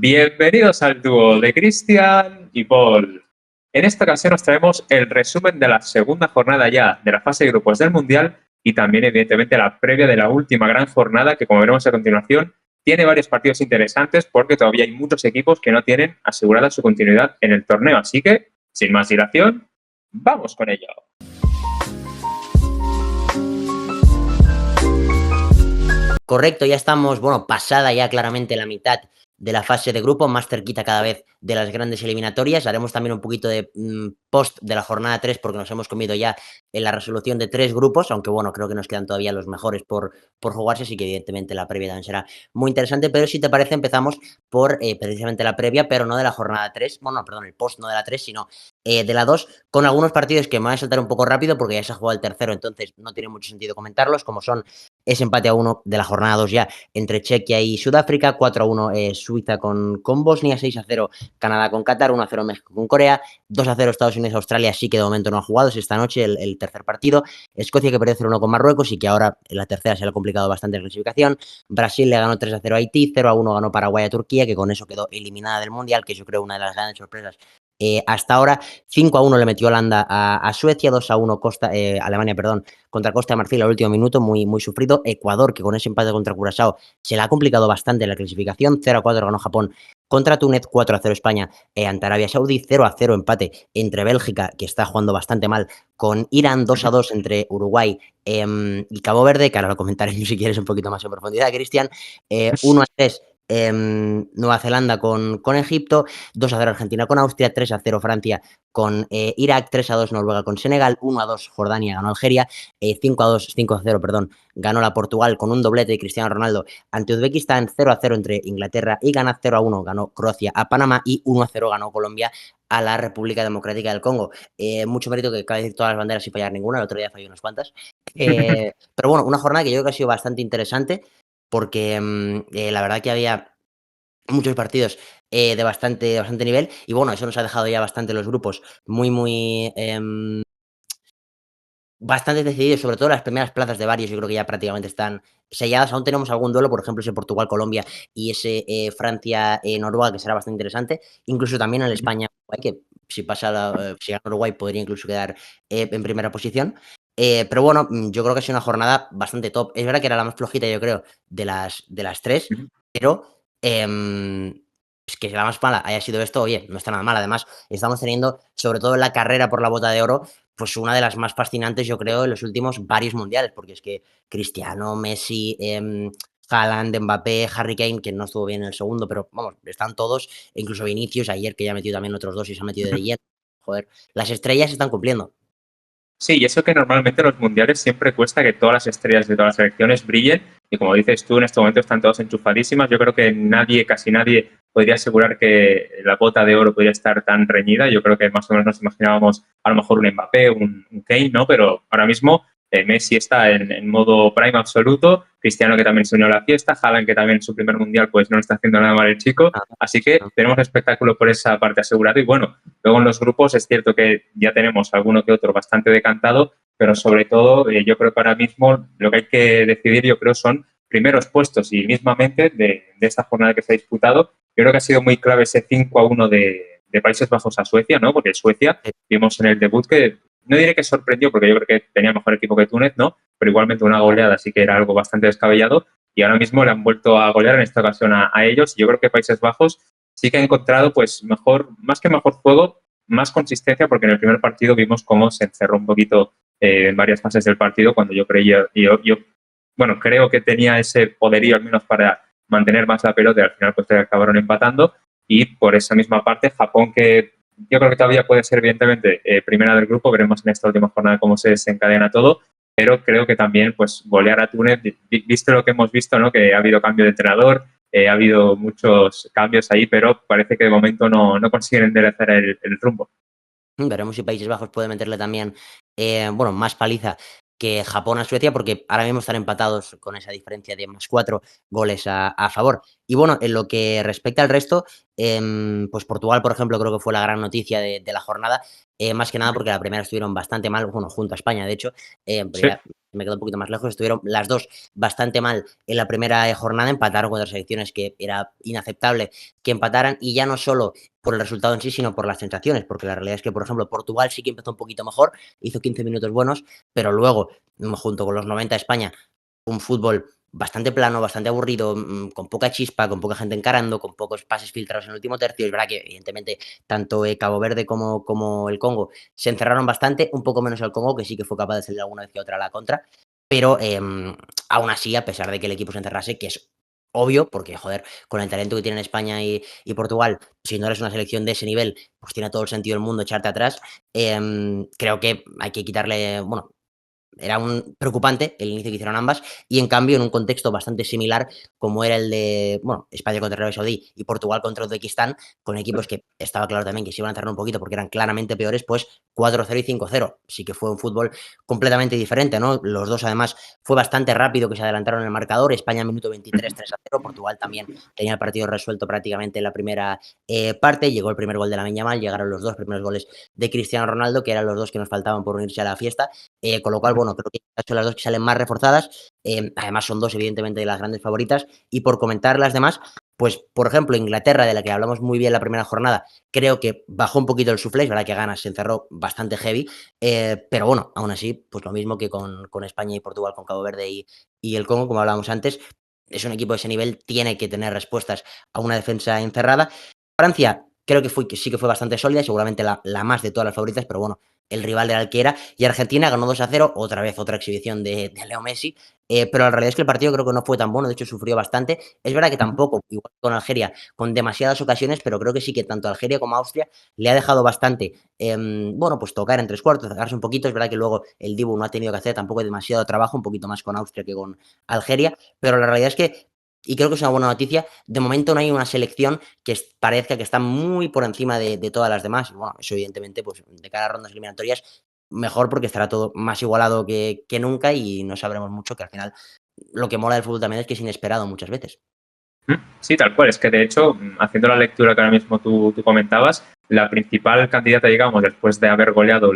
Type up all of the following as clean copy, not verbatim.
Bienvenidos al dúo de Cristian y Paul. En esta ocasión os traemos el resumen de la segunda jornada ya de la fase de grupos del Mundial y también, evidentemente, la previa de la última gran jornada que, como veremos a continuación, tiene varios partidos interesantes porque todavía hay muchos equipos que no tienen asegurada su continuidad en el torneo. Así que, sin más dilación, ¡vamos con ello! Correcto, ya estamos, pasada ya claramente la mitad de la fase de grupo, más cerquita cada vez de las grandes eliminatorias. Haremos también un poquito de post de la jornada 3 porque nos hemos comido ya en la resolución de 3 grupos, aunque creo que nos quedan todavía los mejores por jugarse, así que evidentemente la previa también será muy interesante, pero si te parece empezamos por precisamente la previa, pero no de la jornada 3, el post no de la 3, sino de la 2, con algunos partidos que me voy a saltar un poco rápido porque ya se ha jugado el tercero, entonces no tiene mucho sentido comentarlos, como son ese empate a 1 de la jornada 2 ya entre Chequia y Sudáfrica, 4-1 Suiza con Bosnia, 6-0 Canadá con Qatar, 1-0 México con Corea, 2-0 Estados Unidos-Australia, sí que de momento no ha jugado, es esta noche el tercer partido, Escocia que perdió 0-1 con Marruecos y que ahora en la tercera se le ha complicado bastante la clasificación, Brasil le ganó 3-0 a Haití, 0-1 ganó Paraguay a Turquía, que con eso quedó eliminada del Mundial, que yo creo una de las grandes sorpresas hasta ahora. 5-1 le metió Holanda a Suecia, 2-1 Alemania, contra Costa de Marfil al último minuto, muy, muy sufrido. Ecuador, que con ese empate contra Curazao se le ha complicado bastante la clasificación. 0-4 ganó Japón contra Túnez, 4-0 España ante Arabia Saudí, 0-0 empate entre Bélgica, que está jugando bastante mal, con Irán, 2-2 entre Uruguay y Cabo Verde, que ahora lo comentaré si quieres un poquito más en profundidad, Cristian. 1-3 Nueva Zelanda con Egipto, 2-0 Argentina con Austria, 3-0 Francia con Irak, 3-2 Noruega con Senegal, 1-2 Jordania ganó Algeria, 5-0 ganó la Portugal con un doblete de Cristiano Ronaldo ante Uzbekistán, 0-0 entre Inglaterra y Ghana, 0-1 ganó Croacia a Panamá y 1-0 ganó Colombia a la República Democrática del Congo. Mucho mérito que cabe decir todas las banderas sin fallar ninguna, el otro día falló unas cuantas. Pero una jornada que yo creo que ha sido bastante interesante porque la verdad que había muchos partidos de bastante nivel y eso nos ha dejado ya bastante los grupos muy bastante decididos, sobre todo las primeras plazas de varios, yo creo que ya prácticamente están selladas. Aún tenemos algún duelo, por ejemplo, ese Portugal-Colombia y ese Francia-Noruega, que será bastante interesante. Incluso también el España-Uruguay, que si pasa si gana Uruguay podría incluso quedar en primera posición. Pero yo creo que ha sido una jornada bastante top. Es verdad que era la más flojita, yo creo, de las tres, pero es que la más mala haya sido esto, oye, no está nada mal. Además, estamos teniendo, sobre todo en la carrera por la bota de oro, pues una de las más fascinantes, yo creo, en los últimos varios mundiales, porque es que Cristiano, Messi, Haaland, Mbappé, Harry Kane, que no estuvo bien en el segundo, pero están todos, e incluso Vinicius, ayer que ya ha metido también otros dos y se ha metido de lleno. Joder, las estrellas están cumpliendo. Sí, y eso que normalmente en los mundiales siempre cuesta que todas las estrellas de todas las selecciones brillen y como dices tú, en este momento están todos enchufadísimas. Yo creo que casi nadie podría asegurar que la bota de oro podría estar tan reñida. Yo creo que más o menos nos imaginábamos a lo mejor un Mbappé, un Kane, ¿no? Pero ahora mismo Messi está en modo prime absoluto, Cristiano que también se unió a la fiesta, Haaland que también en su primer mundial pues no lo está haciendo nada mal el chico. Así que tenemos espectáculo por esa parte asegurado y luego en los grupos es cierto que ya tenemos alguno que otro bastante decantado, pero sobre todo yo creo que ahora mismo lo que hay que decidir son primeros puestos y mismamente de esta jornada que se ha disputado. Yo creo que ha sido muy clave ese 5-1 de Países Bajos a Suecia, ¿no? Porque Suecia vimos en el debut que no diré que sorprendió porque yo creo que tenía mejor equipo que Túnez, ¿no? Pero igualmente una goleada sí que era algo bastante descabellado y ahora mismo le han vuelto a golear en esta ocasión a ellos. Y yo creo que Países Bajos sí que ha encontrado pues más que mejor juego, más consistencia, porque en el primer partido vimos cómo se encerró un poquito en varias fases del partido cuando yo creo que tenía ese poderío al menos para mantener más la pelota y al final pues acabaron empatando. Y por esa misma parte, Japón, que yo creo que todavía puede ser evidentemente primera del grupo, veremos en esta última jornada cómo se desencadena todo, pero creo que también pues golear a Túnez, visto lo que hemos visto, ¿no? Que ha habido cambio de entrenador, ha habido muchos cambios ahí, pero parece que de momento no consiguen enderezar el rumbo. Veremos si Países Bajos puede meterle también más paliza que Japón a Suecia, porque ahora mismo están empatados con esa diferencia de más 4 goles a favor. Y bueno, en lo que respecta al resto, pues Portugal, por ejemplo, creo que fue la gran noticia de la jornada, más que nada porque la primera estuvieron bastante mal, bueno, junto a España, de hecho, pero Sí, ya me quedo un poquito más lejos, estuvieron las dos bastante mal en la primera jornada, empataron contra selecciones que era inaceptable que empataran, y ya no solo por el resultado en sí, sino por las sensaciones, porque la realidad es que, por ejemplo, Portugal sí que empezó un poquito mejor, hizo 15 minutos buenos, pero luego, junto con los 90 de España, un fútbol bastante plano, bastante aburrido, con poca chispa, con poca gente encarando, con pocos pases filtrados en el último tercio. Es verdad que, evidentemente, tanto Cabo Verde como el Congo se encerraron bastante, un poco menos el Congo, que sí que fue capaz de salir alguna vez que otra a la contra, pero aún así, a pesar de que el equipo se encerrase, que es obvio, porque, joder, con el talento que tienen España y Portugal, si no eres una selección de ese nivel, pues tiene todo el sentido del mundo echarte atrás. Creo que hay que quitarle, bueno, era un preocupante el inicio que hicieron ambas, y en cambio, en un contexto bastante similar, como era el de, bueno, España contra Arabia Saudí y Portugal contra Uzbekistán, con equipos que estaba claro también que se iban a cerrar un poquito porque eran claramente peores, pues 4-0 y 5-0. Sí que fue un fútbol completamente diferente, ¿no? Los dos, además, fue bastante rápido que se adelantaron en el marcador. España, minuto 23, 3-0. Portugal también tenía el partido resuelto prácticamente en la primera parte. Llegó el primer gol de Lamine Yamal, llegaron los dos primeros goles de Cristiano Ronaldo, que eran los dos que nos faltaban por unirse a la fiesta. Con lo cual, bueno, creo que son las dos que salen más reforzadas. Además, son dos, evidentemente, de las grandes favoritas. Y por comentar las demás, pues, por ejemplo, Inglaterra, de la que hablamos muy bien la primera jornada, creo que bajó un poquito el suflé, es verdad que ganas, se encerró bastante heavy, pero bueno, aún así, pues lo mismo que con España y Portugal, con Cabo Verde y el Congo, como hablábamos antes, es un equipo de ese nivel, tiene que tener respuestas a una defensa encerrada. Francia, creo que sí que fue bastante sólida, seguramente la más de todas las favoritas, pero bueno, el rival era el que era. Y Argentina ganó 2-0, otra vez otra exhibición de Leo Messi, pero la realidad es que el partido creo que no fue tan bueno, de hecho sufrió bastante. Es verdad que tampoco, igual con Algeria, con demasiadas ocasiones, pero creo que sí que tanto Algeria como Austria le ha dejado bastante, bueno, pues tocar en tres cuartos, sacarse un poquito. Es verdad que luego el Dibu no ha tenido que hacer tampoco demasiado trabajo, un poquito más con Austria que con Algeria, pero la realidad es que, y creo que es una buena noticia, de momento no hay una selección que parezca que está muy por encima de todas las demás. Y bueno, eso evidentemente, pues de cara a rondas eliminatorias, mejor, porque estará todo más igualado que nunca y no sabremos mucho, que al final lo que mola del fútbol también es que es inesperado muchas veces. Sí, tal cual. Es que de hecho, haciendo la lectura que ahora mismo tú comentabas, la principal candidata, digamos, después de haber goleado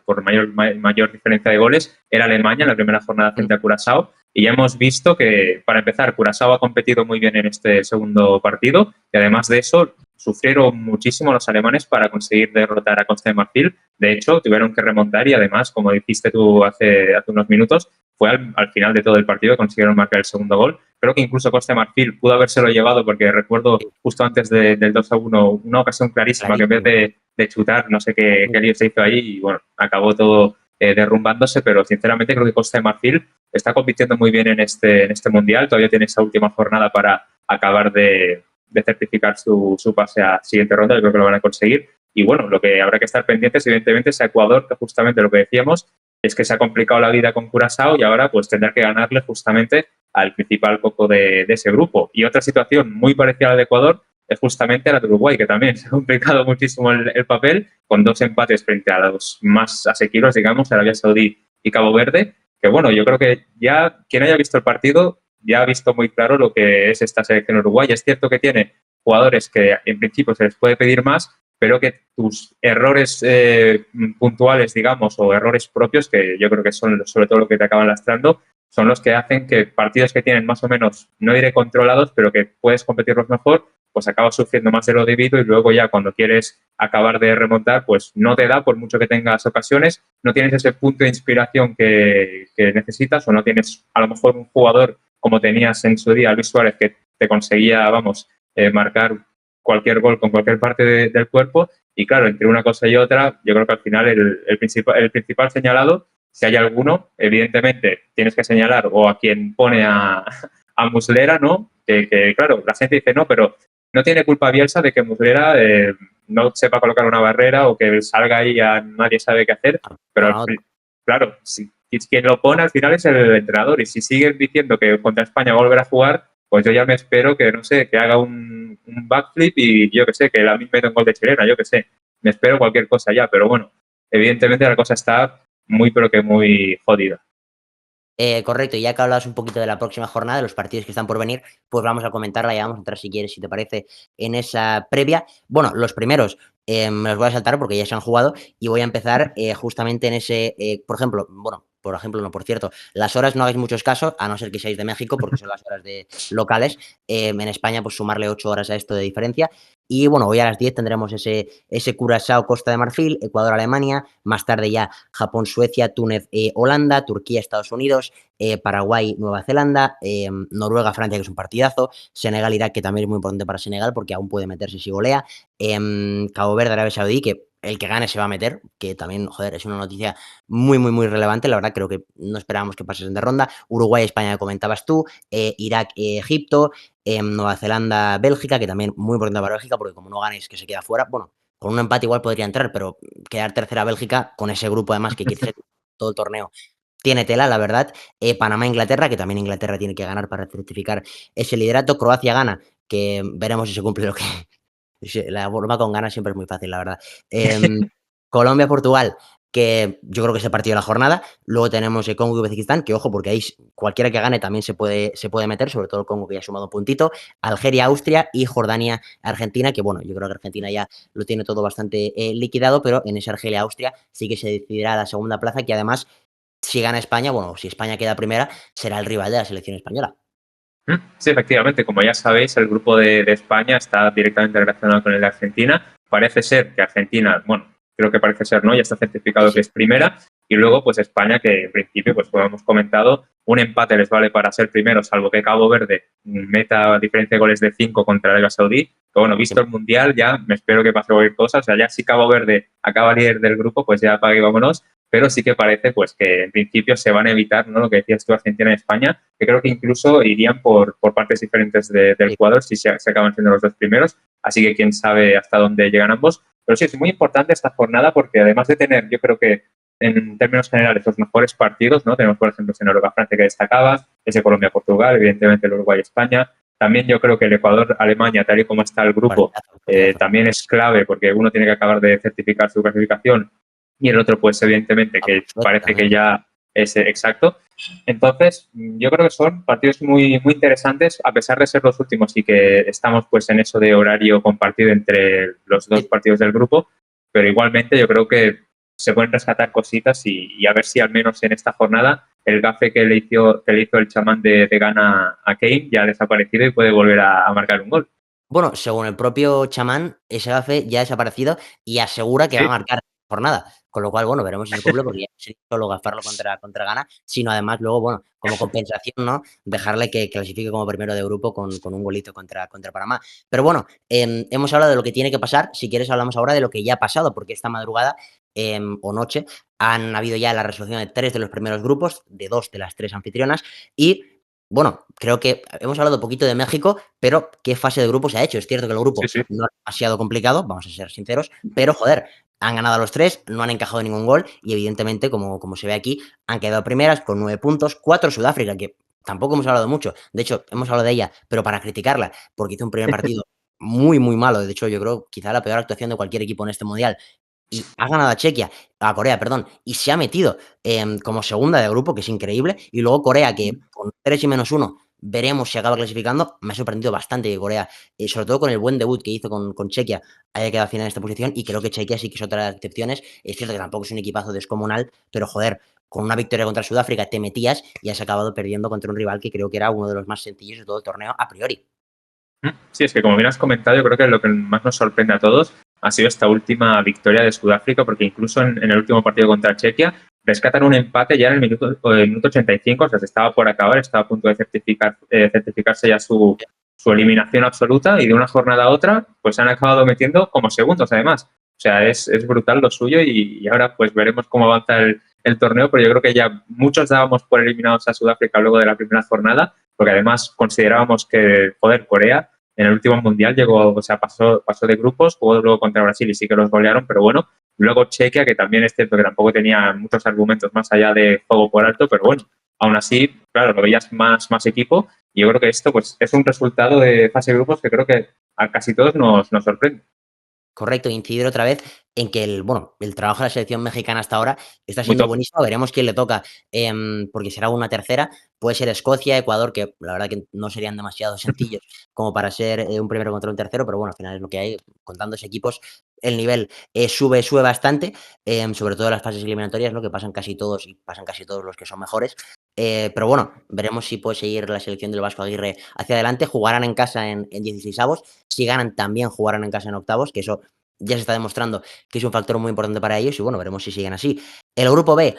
por mayor diferencia de goles, era Alemania en la primera jornada frente a Curazao. Y ya hemos visto que, para empezar, Curazao ha competido muy bien en este segundo partido, y además de eso, sufrieron muchísimo los alemanes para conseguir derrotar a Costa de Marfil. De hecho, tuvieron que remontar y además, como dijiste tú hace unos minutos, fue al final de todo el partido que consiguieron marcar el segundo gol. Creo que incluso Costa de Marfil pudo habérselo llevado, porque recuerdo justo antes del 2-1 una ocasión clarísima que en vez Clarísimo. de chutar, no sé qué lío se hizo ahí y bueno, acabó todo derrumbándose, pero sinceramente creo que Costa de Marfil está compitiendo muy bien en este mundial. Todavía tiene esa última jornada para acabar de certificar su pase a siguiente ronda. Yo creo que lo van a conseguir. Y bueno, lo que habrá que estar pendientes, evidentemente, es a Ecuador, que justamente lo que decíamos es que se ha complicado la vida con Curazao y ahora pues tendrá que ganarle justamente al principal coco de ese grupo. Y otra situación muy parecida a la de Ecuador es justamente la de Uruguay, que también se ha complicado muchísimo el papel, con dos empates frente a los más asequibles, digamos, Arabia Saudí y Cabo Verde, que bueno, yo creo que ya quien haya visto el partido ya ha visto muy claro lo que es esta selección Uruguay. Es cierto que tiene jugadores que en principio se les puede pedir más, pero que tus errores puntuales, digamos, o errores propios, que yo creo que son sobre todo lo que te acaban lastrando, son los que hacen que partidos que tienen más o menos, no diré controlados, pero que puedes competirlos mejor, pues acabas sufriendo más de lo debido y luego ya cuando quieres acabar de remontar, pues no te da por mucho que tengas ocasiones, no tienes ese punto de inspiración que necesitas, o no tienes a lo mejor un jugador como tenías en su día Luis Suárez, que te conseguía, vamos, marcar cualquier gol con cualquier parte del cuerpo. Y claro, entre una cosa y otra, yo creo que al final el principal señalado, si hay alguno, evidentemente tienes que señalar o a quien pone a Muslera, ¿no? Que claro, la gente dice no, pero no tiene culpa Bielsa de que Muslera no sepa colocar una barrera o que salga ahí y nadie sabe qué hacer. Pero claro, si quien lo pone al final es el entrenador, y si siguen diciendo que contra España va a volver a jugar, pues yo ya me espero que, no sé, que haga un backflip y yo que sé, que la misma meta un gol de chilena, yo que sé. Me espero cualquier cosa ya, pero bueno, evidentemente la cosa está muy, pero que muy jodida. Correcto, y ya que hablabas un poquito de la próxima jornada, de los partidos que están por venir, pues vamos a comentarla y vamos a entrar, si quieres, si te parece, en esa previa. Bueno, los primeros me los voy a saltar porque ya se han jugado y voy a empezar justamente en ese, por ejemplo, no, por cierto, las horas no hagáis muchos casos, a no ser que seáis de México, porque son las horas de locales. En España, pues sumarle 8 horas a esto de diferencia. Y bueno, hoy a las 10 tendremos ese Curazao, Costa de Marfil, Ecuador, Alemania, más tarde ya Japón, Suecia, Túnez, Holanda, Turquía, Estados Unidos, Paraguay, Nueva Zelanda, Noruega, Francia, que es un partidazo, Senegal, Irak, que también es muy importante para Senegal porque aún puede meterse si golea, Cabo Verde, Arabia Saudí, que el que gane se va a meter, que también, joder, es una noticia muy, muy, muy relevante, la verdad, creo que no esperábamos que pasen de ronda, Uruguay, España, que comentabas tú, Irak, Egipto, Nueva Zelanda, Bélgica, que también muy importante para Bélgica, porque como no ganes, que se queda fuera, bueno, con un empate igual podría entrar, pero quedar tercera Bélgica, con ese grupo además que quiere ser todo el torneo, tiene tela, la verdad. Panamá, Inglaterra, que también Inglaterra tiene que ganar para certificar ese liderato. Croacia gana, que veremos si se cumple lo que... La broma con ganas siempre es muy fácil, la verdad. Colombia, Portugal, que yo creo que es el partido de la jornada. Luego tenemos el Congo y Uzbekistán, que ojo, porque ahí cualquiera que gane también se puede meter, sobre todo el Congo que ya ha sumado un puntito. Algeria, Austria y Jordania, Argentina, que bueno, yo creo que Argentina ya lo tiene todo bastante liquidado, pero en esa Argelia-Austria sí que se decidirá la segunda plaza, que además si gana España, bueno, si España queda primera, será el rival de la selección española. Sí, efectivamente, como ya sabéis, el grupo de España está directamente relacionado con el de Argentina. Parece ser que Argentina, bueno, creo que parece ser, ¿no? Ya está Sí, certificado que sí. es primera. Y luego, pues España, que en principio, pues como hemos comentado, un empate les vale para ser primero, salvo que Cabo Verde meta diferencia de goles de 5 contra Arabia Saudí. Pero bueno, visto el Mundial, ya me espero que pase cualquier cosa. O sea, ya si Cabo Verde acaba líder del grupo, pues ya apague y vámonos. Pero sí que parece pues que en principio se van a evitar, ¿no? Lo que decías tú, Argentina y España, que creo que incluso irían por partes diferentes del Sí. cuadro si se acaban siendo los dos primeros, así que quién sabe hasta dónde llegan ambos. Pero sí, es muy importante esta jornada porque además de tener, yo creo que en términos generales, los mejores partidos, ¿no? Tenemos, por ejemplo, ese Noruega-Francia que destacabas, ese Colombia-Portugal, evidentemente el Uruguay-España. También yo creo que el Ecuador-Alemania, tal y como está el grupo, Partidazo, partidazo. también es clave porque uno tiene que acabar de certificar su clasificación y el otro, pues evidentemente, que Suecia parece también. que ya es exacto. Entonces, yo creo que son partidos muy, muy interesantes, a pesar de ser los últimos y que estamos pues en eso de horario compartido entre los dos Sí. partidos del grupo, pero igualmente yo creo que se pueden rescatar cositas y a ver si al menos en esta jornada el gafe que le hizo el chamán de Ghana a Kane ya ha desaparecido y puede volver a marcar un gol. Bueno, según el propio chamán, ese gafe ya ha desaparecido y asegura que va a Sí, marcar jornada. Con lo cual, bueno, veremos si se cumple porque ya no sería solo gafarlo contra Ghana, sino además luego, bueno, como compensación, ¿no? Dejarle que clasifique como primero de grupo con un golito contra Panamá. Pero bueno, hemos hablado de lo que tiene que pasar. Si quieres, hablamos ahora de lo que ya ha pasado, porque esta madrugada o noche han habido ya la resolución de 3 de los primeros grupos, de 2 de las 3 anfitrionas y bueno, creo que hemos hablado un poquito de México, pero ¿qué fase de grupo se ha hecho? Es cierto que el sí, grupo sí. no es demasiado complicado, vamos a ser sinceros, pero joder, han ganado a los 3, no han encajado ningún gol y evidentemente, como se ve aquí, han quedado primeras con 9 puntos, 4 Sudáfrica, que tampoco hemos hablado mucho, de hecho, hemos hablado de ella, pero para criticarla, porque hizo un primer partido muy, muy malo, de hecho, yo creo quizá la peor actuación de cualquier equipo en este mundial, y ha ganado a Corea, perdón, y se ha metido como segunda de grupo, que es increíble, y luego Corea, que con 3 y -1 veremos si acaba clasificando, me ha sorprendido bastante que Corea, sobre todo con el buen debut que hizo con Chequia, haya quedado al final en esta posición, y creo que Chequia sí que es otra de las excepciones, es cierto que tampoco es un equipazo descomunal, pero joder, con una victoria contra Sudáfrica te metías y has acabado perdiendo contra un rival que creo que era uno de los más sencillos de todo el torneo a priori. Sí, es que como bien has comentado, yo creo que lo que más nos sorprende a todos ha sido esta última victoria de Sudáfrica, porque incluso en el último partido contra Chequia rescatan un empate ya en el minuto 85, o sea, se estaba por acabar, estaba a punto de certificarse ya su eliminación absoluta y de una jornada a otra pues han acabado metiendo como segundos además. O sea, es brutal lo suyo y ahora pues veremos cómo avanza el torneo, pero yo creo que ya muchos dábamos por eliminados a Sudáfrica luego de la primera jornada, porque además considerábamos que, joder, Corea en el último mundial llegó, o sea, pasó de grupos, jugó luego contra Brasil y sí que los golearon, pero bueno, luego Chequia, que también es cierto que tampoco tenía muchos argumentos más allá de juego por alto, pero bueno, aún así, claro, lo veías más equipo y yo creo que esto pues es un resultado de fase de grupos que creo que a casi todos nos sorprende. Correcto, incidir otra vez en que el trabajo de la selección mexicana hasta ahora está Muy siendo top. buenísimo. Veremos quién le toca, porque será una tercera. Puede ser Escocia, Ecuador, que la verdad que no serían demasiado sencillos como para ser un primero contra un tercero, pero bueno, al final es lo que hay. Contando ese equipos, el nivel sube bastante, sobre todo en las fases eliminatorias, ¿no? Que pasan casi todos y pasan casi todos los que son mejores. Pero bueno, veremos si puede seguir la selección del Vasco Aguirre hacia adelante. Jugarán en casa en 16avos. Si ganan, también jugarán en casa en octavos, que eso ya se está demostrando que es un factor muy importante para ellos y bueno, veremos si siguen así. El grupo B,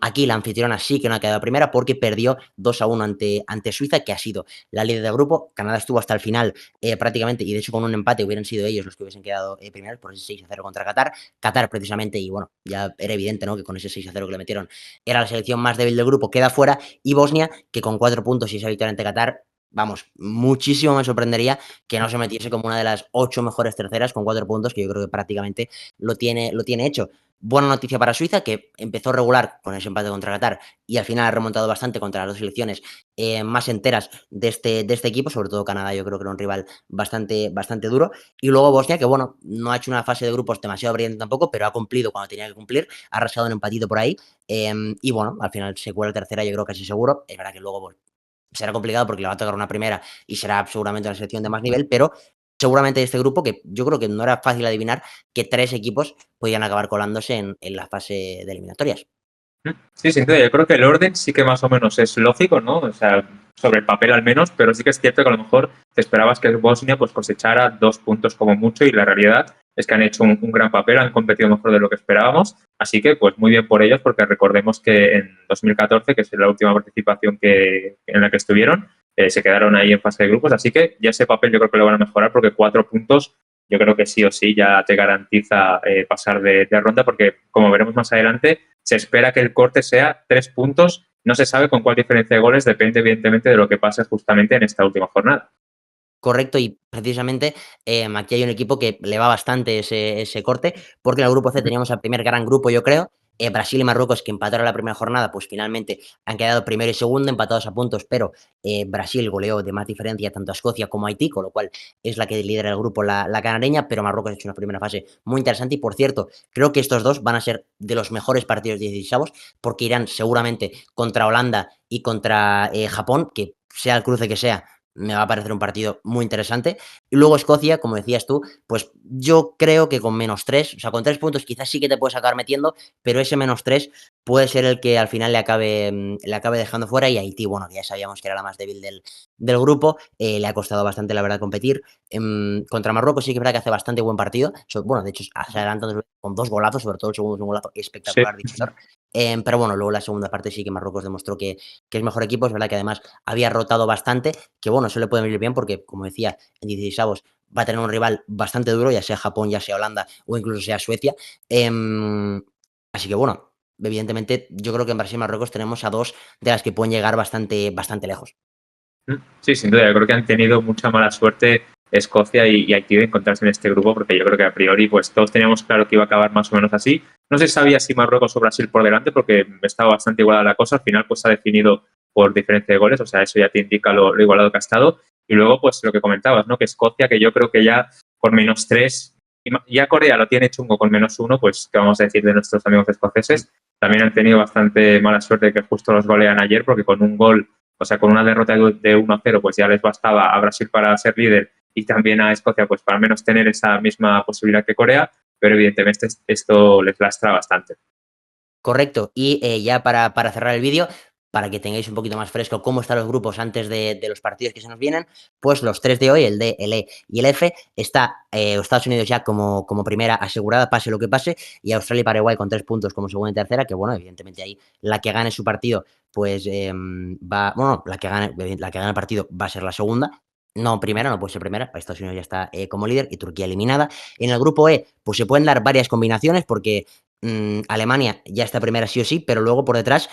aquí la anfitriona sí que no ha quedado primera porque perdió 2-1 ante Suiza, que ha sido la líder del grupo. Canadá estuvo hasta el final prácticamente y de hecho con un empate hubieran sido ellos los que hubiesen quedado primeros por ese 6-0 contra Qatar. Qatar precisamente, y bueno, ya era evidente, ¿no?, que con ese 6-0 que le metieron era la selección más débil del grupo, queda fuera, y Bosnia, que con 4 puntos y esa victoria ante Qatar, vamos, muchísimo me sorprendería que no se metiese como una de las 8 mejores terceras con 4 puntos, que yo creo que prácticamente lo tiene hecho. Buena noticia para Suiza, que empezó regular con ese empate contra Qatar y al final ha remontado bastante contra las dos selecciones más enteras de este equipo, sobre todo Canadá. Yo creo que era un rival bastante duro. Y luego Bosnia, que bueno, no ha hecho una fase de grupos demasiado brillante tampoco, pero ha cumplido cuando tenía que cumplir, ha arrasado un empatito por ahí. Y bueno, al final se cuela tercera, yo creo casi seguro. Es verdad que luego será complicado porque le va a tocar una primera y será seguramente una selección de más nivel, pero seguramente de este grupo, que yo creo que no era fácil adivinar que 3 equipos podían acabar colándose en la fase de eliminatorias. Sí, sin duda. Yo creo que el orden sí que más o menos es lógico, ¿no? O sea, sobre el papel al menos, pero sí que es cierto que a lo mejor te esperabas que Bosnia pues cosechara 2 puntos como mucho y la realidad es que han hecho un gran papel, han competido mejor de lo que esperábamos. Así que pues muy bien por ellos porque recordemos que en 2014, que es la última participación en la que estuvieron, se quedaron ahí en fase de grupos. Así que ya ese papel yo creo que lo van a mejorar porque 4 puntos yo creo que sí o sí ya te garantiza pasar de ronda porque como veremos más adelante se espera que el corte sea 3 puntos. No se sabe con cuál diferencia de goles, depende evidentemente de lo que pase justamente en esta última jornada. Correcto, y precisamente aquí hay un equipo que le va bastante ese corte, porque en el grupo C teníamos al primer gran grupo, yo creo. Brasil y Marruecos, que empataron la primera jornada, pues finalmente han quedado primero y segundo, empatados a puntos, pero Brasil goleó de más diferencia tanto a Escocia como a Haití, con lo cual es la que lidera el grupo, la canareña, pero Marruecos ha hecho una primera fase muy interesante. Y por cierto, creo que estos dos van a ser de los mejores partidos de 16avos, porque irán seguramente contra Holanda y contra Japón, que sea el cruce que sea, me va a parecer un partido muy interesante. Y luego Escocia, como decías tú, pues yo creo que con -3, o sea, con 3 puntos quizás sí que te puedes acabar metiendo, pero ese -3 puede ser el que al final le acabe dejando fuera. Y Haití, bueno, que ya sabíamos que era la más débil del grupo, le ha costado bastante, la verdad, competir. Contra Marruecos sí que es verdad que hace bastante buen partido. Bueno, de hecho, se adelanta con 2 golazos, sobre todo el segundo es un golazo Sí. espectacular, divisor. Pero bueno, luego la segunda parte sí que Marruecos demostró que es mejor equipo. Es verdad que además había rotado bastante, que bueno, eso le puede venir bien porque, como decía, en 16avos va a tener un rival bastante duro, ya sea Japón, ya sea Holanda o incluso sea Suecia. Así que bueno, evidentemente yo creo que en Brasil y Marruecos tenemos a dos de las que pueden llegar bastante lejos. Sí, sin duda. Yo creo que han tenido mucha mala suerte Escocia y Haití de encontrarse en este grupo, porque yo creo que a priori pues todos teníamos claro que iba a acabar más o menos así. No se sabía si Marruecos o Brasil por delante, porque estaba bastante igualada la cosa. Al final pues se ha definido por diferencia de goles, o sea, eso ya te indica lo igualado que ha estado. Y luego pues lo que comentabas, ¿no? Que Escocia, que yo creo que ya por -3, ya Corea lo tiene chungo con -1, pues qué vamos a decir de nuestros amigos escoceses. También han tenido bastante mala suerte de que justo los golean ayer, porque con un gol, o sea, con una derrota de 1-0, pues ya les bastaba a Brasil para ser líder y también a Escocia, pues para al menos tener esa misma posibilidad que Corea, pero evidentemente esto les lastra bastante. Correcto. Y ya para cerrar el vídeo, para que tengáis un poquito más fresco cómo están los grupos antes de los partidos que se nos vienen, pues los 3 de hoy, el D, el E y el F, está Estados Unidos ya como primera asegurada, pase lo que pase, y Australia y Paraguay con 3 puntos como segunda y tercera, que bueno, evidentemente ahí la que gane su partido, pues bueno, la que gane el partido va a ser la segunda. No primera, no puede ser primera. Estados Unidos ya está como líder y Turquía eliminada. En el grupo E, pues se pueden dar varias combinaciones porque Alemania ya está primera sí o sí, pero luego por detrás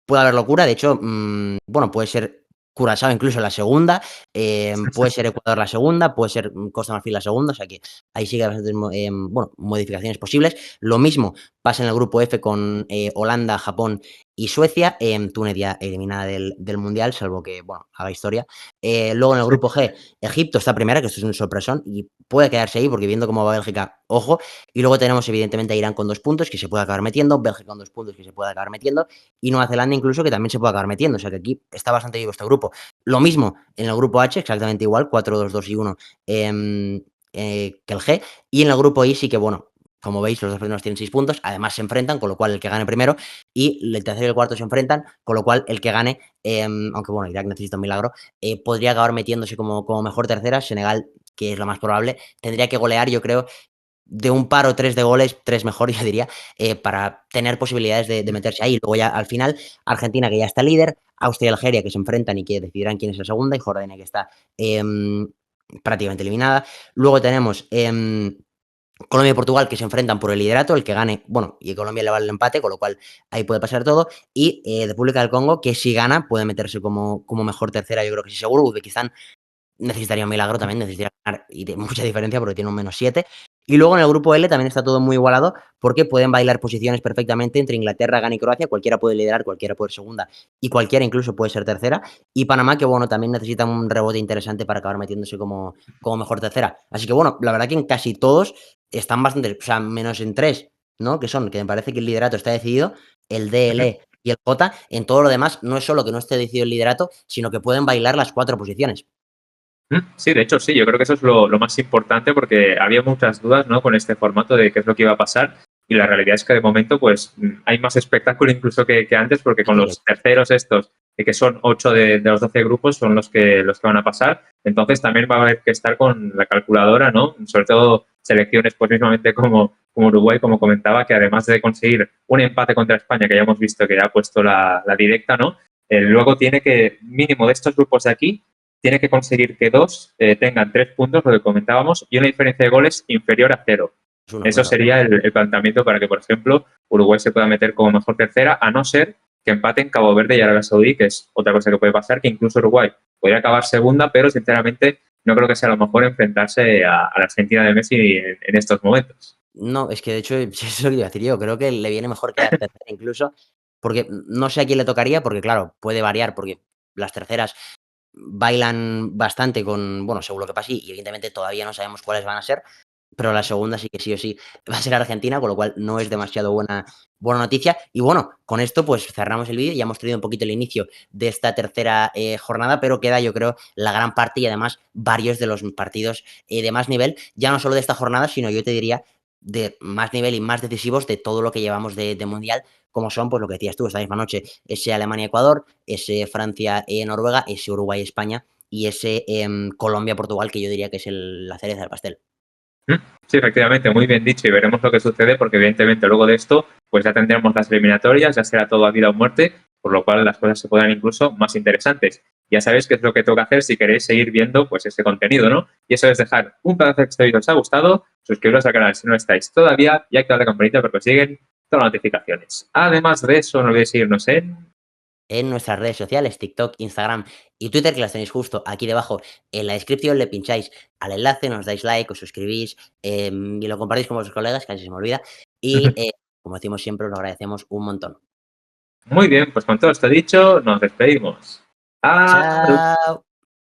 puede haber locura. De hecho, bueno, puede ser Curazao incluso la segunda, puede ser Ecuador la segunda, puede ser Costa de Marfil la segunda, o sea que ahí sí que hay bastantes bueno, modificaciones posibles. Lo mismo pasa en el grupo F con Holanda, Japón y Suecia. Túnez ya eliminada del Mundial, salvo que, bueno, haga historia. Luego en el grupo G, Egipto está primera, que esto es un sorpresón, y puede quedarse ahí, porque viendo cómo va Bélgica, ojo. Y luego tenemos, evidentemente, a Irán con 2 puntos, que se puede acabar metiendo, Bélgica con 2 puntos, que se puede acabar metiendo, y Nueva Zelanda incluso, que también se puede acabar metiendo. O sea que aquí está bastante vivo este grupo. Lo mismo en el grupo H, exactamente igual, 4-2-2-1 que el G. Y en el grupo I sí que, bueno, como veis, los dos primeros tienen 6 puntos, además se enfrentan, con lo cual el que gane primero, y el tercero y el cuarto se enfrentan, con lo cual el que gane, aunque bueno, Irak necesita un milagro, podría acabar metiéndose como mejor tercera. Senegal, que es lo más probable, tendría que golear, yo creo, de un par o 3 de goles, 3 mejor, yo diría, para tener posibilidades de meterse ahí. Luego ya al final, Argentina, que ya está líder, Austria y Algeria, que se enfrentan y que decidirán quién es la segunda, y Jordania, que está prácticamente eliminada. Luego tenemos Colombia y Portugal, que se enfrentan por el liderato, el que gane, bueno, y Colombia le vale el empate, con lo cual ahí puede pasar todo. Y República del Congo, que si gana, puede meterse como mejor tercera, yo creo que sí, seguro. Uzbekistán necesitaría un milagro también, necesitaría ganar y de mucha diferencia porque tiene un -7. Y luego en el grupo L también está todo muy igualado porque pueden bailar posiciones perfectamente entre Inglaterra, Ghana y Croacia. Cualquiera puede liderar, cualquiera puede ser segunda y cualquiera incluso puede ser tercera. Y Panamá, que bueno, también necesita un rebote interesante para acabar metiéndose como mejor tercera. Así que bueno, la verdad que en casi todos están bastante, o sea, menos en 3, ¿no? Que son, que me parece que el liderato está decidido, el D, el E y el J. En todo lo demás, no es solo que no esté decidido el liderato, sino que pueden bailar las 4 posiciones. Sí, de hecho sí, yo creo que eso es lo más importante porque había muchas dudas, ¿no? Con este formato de qué es lo que iba a pasar y la realidad es que de momento pues hay más espectáculo incluso que antes porque con los terceros estos, que son 8 de los 12 grupos, son los que van a pasar. Entonces también va a haber que estar con la calculadora, ¿no? Sobre todo selecciones pues mismamente como Uruguay, como comentaba, que además de conseguir un empate contra España, que ya hemos visto que ya ha puesto la directa, ¿no? Luego tiene que, mínimo de estos grupos de aquí, tiene que conseguir que 2 tengan 3 puntos, lo que comentábamos, y una diferencia de goles inferior a 0. Eso Claro. sería el planteamiento para que, por ejemplo, Uruguay se pueda meter como mejor tercera, a no ser que empaten Cabo Verde y Arabia Saudí, que es otra cosa que puede pasar, que incluso Uruguay podría acabar segunda, pero sinceramente no creo que sea lo mejor enfrentarse a la Argentina de Messi en estos momentos. No, es que de hecho, eso es lo que iba a decir yo. Creo que le viene mejor quedar tercera incluso, porque no sé a quién le tocaría, porque claro, puede variar, porque las terceras bailan bastante con, bueno, según lo que pase, y evidentemente todavía no sabemos cuáles van a ser, pero la segunda sí que sí o sí va a ser Argentina, con lo cual no es demasiado buena noticia. Y bueno, con esto pues cerramos el vídeo, ya hemos tenido un poquito el inicio de esta tercera jornada, pero queda yo creo la gran parte y además varios de los partidos de más nivel, ya no solo de esta jornada, sino yo te diría de más nivel y más decisivos de todo lo que llevamos de Mundial, como son, pues lo que decías tú, esta misma noche, ese Alemania-Ecuador, ese Francia-Noruega, ese Uruguay-España y ese Colombia-Portugal, que yo diría que es la cereza del pastel. Sí, efectivamente, muy bien dicho y veremos lo que sucede porque evidentemente luego de esto pues ya tendremos las eliminatorias, ya será todo a vida o muerte, por lo cual las cosas se podrán incluso más interesantes. Ya sabéis qué es lo que toca hacer si queréis seguir viendo pues este contenido, ¿no? Y eso es dejar un pedazo de que este vídeo os ha gustado, suscribiros al canal si no estáis todavía y activar la campanita para que os lleguen todas las notificaciones. Además de eso, no olvidéis seguirnos En nuestras redes sociales, TikTok, Instagram y Twitter, que las tenéis justo aquí debajo en la descripción. Le pincháis al enlace, nos dais like, os suscribís y lo compartís con vuestros colegas, casi se me olvida. Y como decimos siempre, os lo agradecemos un montón. Muy bien, pues con todo esto dicho, nos despedimos. Adiós. Chao.